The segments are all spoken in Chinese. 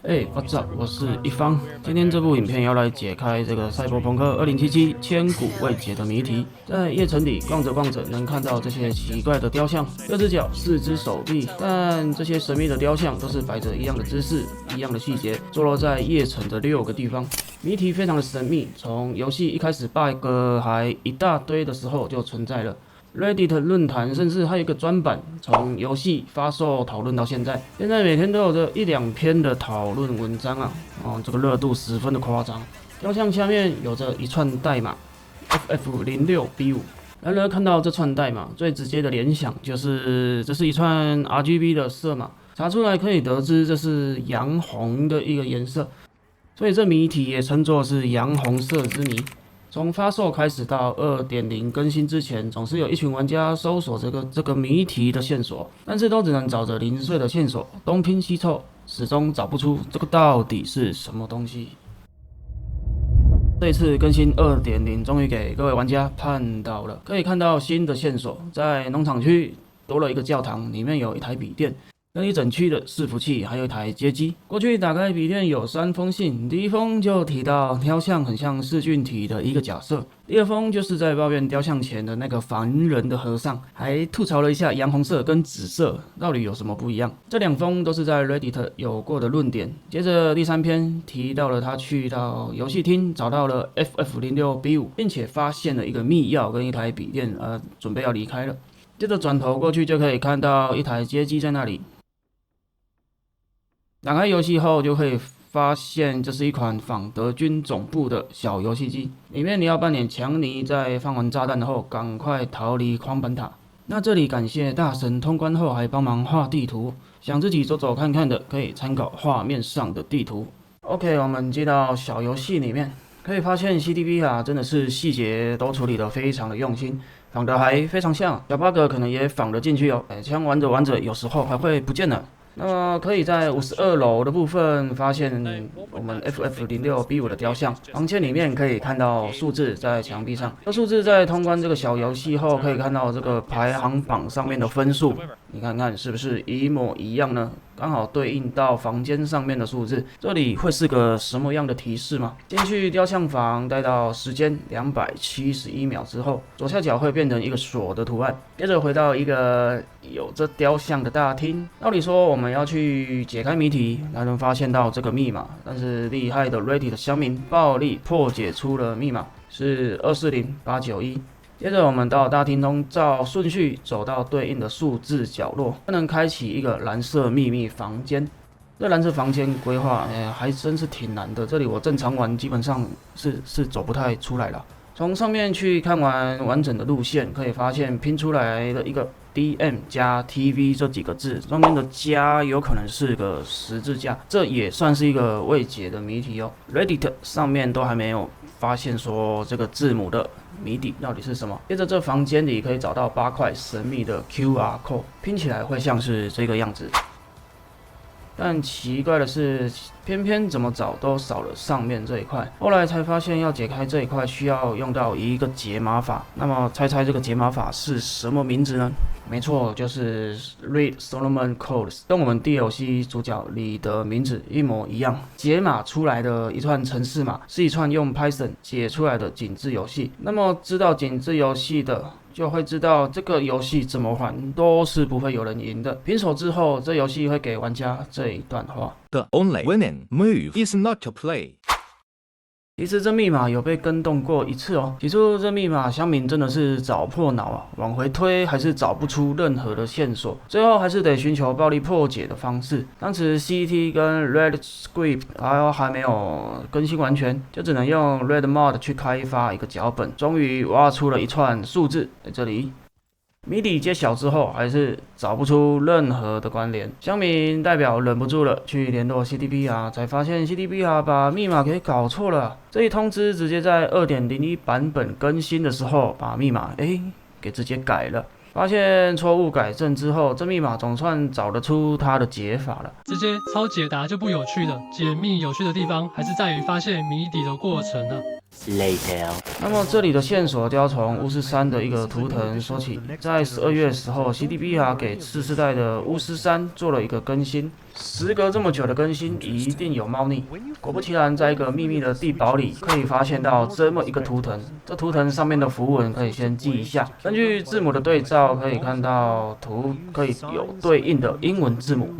What's up？我是一方。今天这部影片要来解开这个赛博朋克2077千古未解的谜题。在夜城里逛着逛着，能看到这些奇怪的雕像，6只脚，4只手臂，但这些神秘的雕像都是摆着一样的姿势，一样的细节，坐落在夜城的6个地方。谜题非常的神秘，从游戏一开始 bug 还一大堆的时候就存在了。Reddit 论坛甚至还有一个专版，从游戏发售讨论到现在每天都有着1-2篇的讨论文章啊，这个热度十分的夸张。雕像下面有着一串代码 FF06B5，然而看到这串代码，最直接的联想就是这是一串 RGB 的色码，查出来可以得知这是洋红的一个颜色，所以这谜题也称作是洋红色之谜。从发售开始到 2.0 更新之前，总是有一群玩家搜索这个谜题的线索，但是都只能找着零碎的线索，东拼西凑，始终找不出这个到底是什么东西。这一次更新 2.0 终于给各位玩家盼到了，可以看到新的线索，在农场区多了一个教堂，里面有一台笔电。跟一整区的伺服器，还有一台街机。过去打开笔电有3封信，第一封就提到雕像很像噬菌体的一个假设，第二封就是在抱怨雕像前的那个凡人的和尚，还吐槽了一下洋红色跟紫色到底有什么不一样。这2封都是在 Reddit 有过的论点。接着第3篇提到了他去到游戏厅找到了 FF06B5，并且发现了一个密钥跟一台笔电，准备要离开了。接着转头过去就可以看到一台街机在那里。打开游戏后，就可以发现这是一款仿德军总部的小游戏机，里面你要扮演强尼，在放完炸弹后赶快逃离矿板塔。那这里感谢大神通关后还帮忙画地图，想自己走走看看的，可以参考画面上的地图。OK， 我们接到小游戏里面，可以发现 CDB 真的是细节都处理得非常的用心，仿得还非常像，小 bug 可能也仿得进去哦。枪玩着玩着，有时候还会不见了。那么可以在52楼的部分发现我们 FF06B5 的雕像，房间里面可以看到数字在墙壁上，这数字在通关这个小游戏后，可以看到这个排行榜上面的分数，你看看是不是一模一样呢？刚好对应到房间上面的数字，这里会是个什么样的提示吗？进去雕像房，待到时间271秒之后，左下角会变成一个锁的图案，接着回到一个有着雕像的大厅。照理说我们要去解开谜题，才能发现到这个密码，但是厉害的 Reddit 的乡民暴力破解出了密码，是240891。接着我们到大厅中，照顺序走到对应的数字角落，就能开启一个蓝色秘密房间。这蓝色房间规划，还真是挺难的。这里我正常玩，基本上是走不太出来了。从上面去看完完整的路线，可以发现拼出来的一个 DM 加 TV 这几个字，中间的加有可能是个十字架，这也算是一个未解的谜题哦。Reddit 上面都还没有发现说这个字母的谜底到底是什么。接着这房间里可以找到8块神秘的 QR code， 拼起来会像是这个样子。但奇怪的是，偏偏怎么找都少了上面这一块。后来才发现，要解开这一块需要用到一个解码法。那么猜猜这个解码法是什么名字呢？没错，就是 Reed Solomon Codes， 跟我们 DLC 主角里的名字一模一样。解码出来的一串程式码是一串用 Python 解出来的井字游戏。那么知道井字游戏的，就会知道这个游戏怎么玩都是不会有人赢的。平手之后，这游戏会给玩家这一段话 ：The only winning move is not to play。其实这密码有被跟动过一次哦。起初这密码乡民真的是找破脑啊，往回推还是找不出任何的线索，最后还是得寻求暴力破解的方式。当时 CT 跟 Redscript 还没有更新完全，就只能用 Redmod 去开发一个脚本，终于挖出了一串数字在这里。谜底揭晓之后，还是找不出任何的关联。乡民代表忍不住了，去联络 CDPR， 才发现 CDPR 把密码给搞错了。这一通知直接在 2.01 版本更新的时候，把密码给直接改了。发现错误改正之后，这密码总算找得出它的解法了。直接抄解答就不有趣了，解密有趣的地方还是在于发现谜底的过程呢。Later。那么这里的线索就要从巫师3的一个图腾说起。在12月的时候 ，CDPR 给次世代的巫师3做了一个更新。时隔这么久的更新，一定有猫腻。果不其然，在一个秘密的地堡里，可以发现到这么一个图腾。这图腾上面的符文可以先记一下。根据字母的对照，可以看到图可以有对应的英文字母。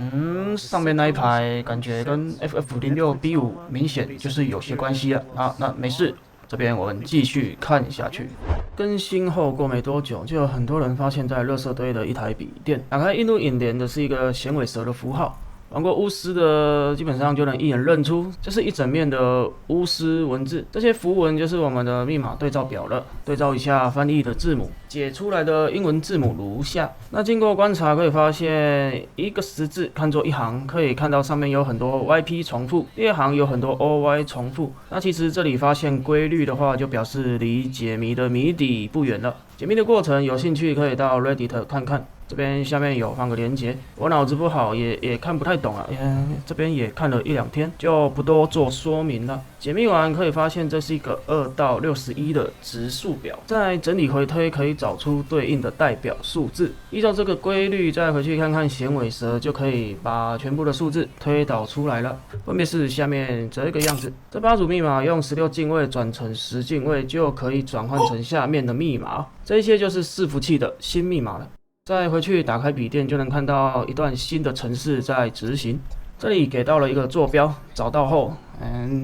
上面那一排感觉跟 FF06B5 明显就是有些关系了。好，那没事。这边我们继续看下去。更新后过没多久，就有很多人发现，在垃圾堆的一台笔电，打开映入眼帘的是一个响尾蛇的符号。玩过巫师的基本上就能一眼认出，这是一整面的巫师文字。这些符文就是我们的密码对照表了。对照一下翻译的字母，解出来的英文字母如下。那经过观察可以发现，一个十字看作一行，可以看到上面有很多 YP 重复，第二行有很多 OY 重复。那其实这里发现规律的话，就表示离解谜的谜底不远了。解密的过程有兴趣可以到 Reddit 看看。这边下面有放个连结，我脑子不好也看不太懂啊，这边也看了1、2天，就不多做说明了。解密完可以发现这是一个2到61的质数表，在整理回推可以找出对应的代表数字，依照这个规律再回去看看响尾蛇，就可以把全部的数字推导出来了，分别是下面这个样子。这8组密码用16进位转成10进位就可以转换成下面的密码，这些就是伺服器的新密码了。再回去打开笔电，就能看到一段新的程式在执行。这里给到了一个坐标，找到后，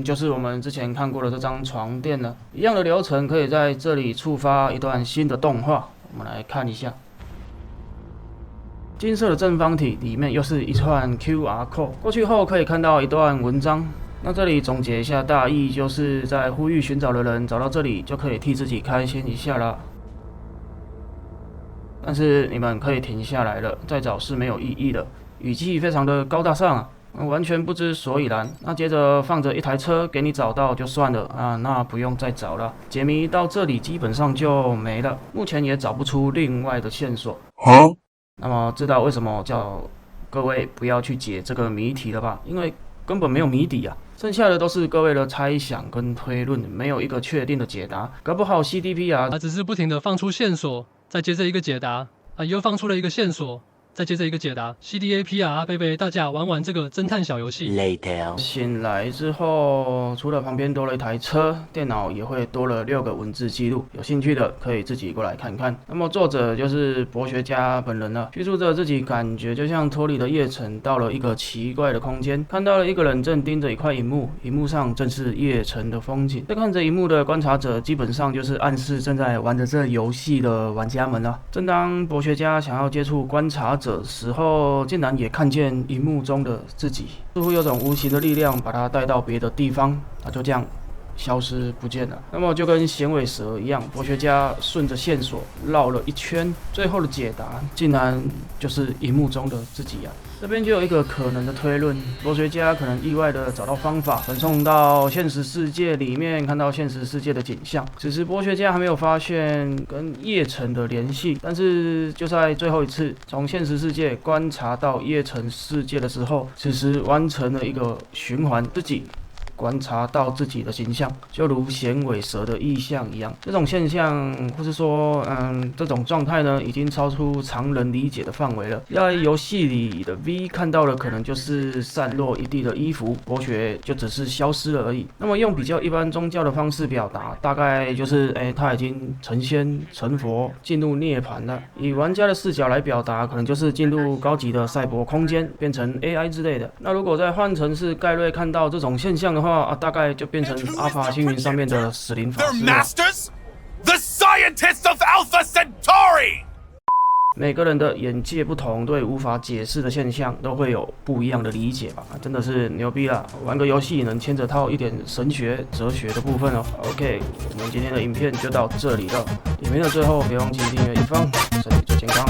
就是我们之前看过的这张床垫了。一样的流程，可以在这里触发一段新的动画。我们来看一下，金色的正方体里面又是一串 QR code， 过去后可以看到一段文章。那这里总结一下大意，就是在呼吁寻找的人找到这里，就可以替自己开心一下啦。但是你们可以停下来了，再找是没有意义的。语气非常的高大上啊，完全不知所以然。那接着放着一台车给你找到就算了啊，那不用再找了。解谜到这里基本上就没了，目前也找不出另外的线索。那么知道为什么叫各位不要去解这个谜题了吧？因为根本没有谜底啊，剩下的都是各位的猜想跟推论，没有一个确定的解答。搞不好 CDP 啊，只是不停的放出线索，再接着一个解答又放出了一个线索，再接着一个解答。CDAP 啊，贝贝，大家玩这个侦探小游戏。Later。醒来之后，除了旁边多了一台车，电脑也会多了6个文字记录。有兴趣的可以自己过来看看。那么作者就是博学家本人了，叙述着自己感觉就像脱离了夜城，到了一个奇怪的空间，看到了一个人正盯着一块荧幕，荧幕上正是夜城的风景。在看着荧幕的观察者，基本上就是暗示正在玩着这游戏的玩家们了。正当博学家想要接触观察者时候，竟然也看见荧幕中的自己，似乎有种无形的力量把他带到别的地方，他就这样消失不见了。那么就跟响尾蛇一样，博学家顺着线索绕了一圈，最后的解答竟然就是荧幕中的自己啊！这边就有一个可能的推论，博学家可能意外的找到方法传送到现实世界里面，看到现实世界的景象。此时博学家还没有发现跟夜城的联系，但是就在最后一次从现实世界观察到夜城世界的时候，此时完成了一个循环，自己观察到自己的形象，就如响尾蛇的意象一样。这种现象，或是说，这种状态呢，已经超出常人理解的范围了。在游戏里的 V 看到的可能就是散落一地的衣服，博学就只是消失了而已。那么用比较一般宗教的方式表达，大概就是，他已经成仙成佛，进入涅槃了。以玩家的视角来表达，可能就是进入高级的赛博空间，变成 AI 之类的。那如果再换成是盖瑞看到这种现象的话，大概就变成阿法星云上面的死灵法师了。The scientists of Alpha Centauri! 每个人的眼界不同，对无法解释的现象都会有不一样的理解吧，真的是牛逼啦！玩个游戏能牵扯到一点神学、哲学的部分哦。OK， 我们今天的影片就到这里了。影片的最后别忘记订阅一方，身体最健康。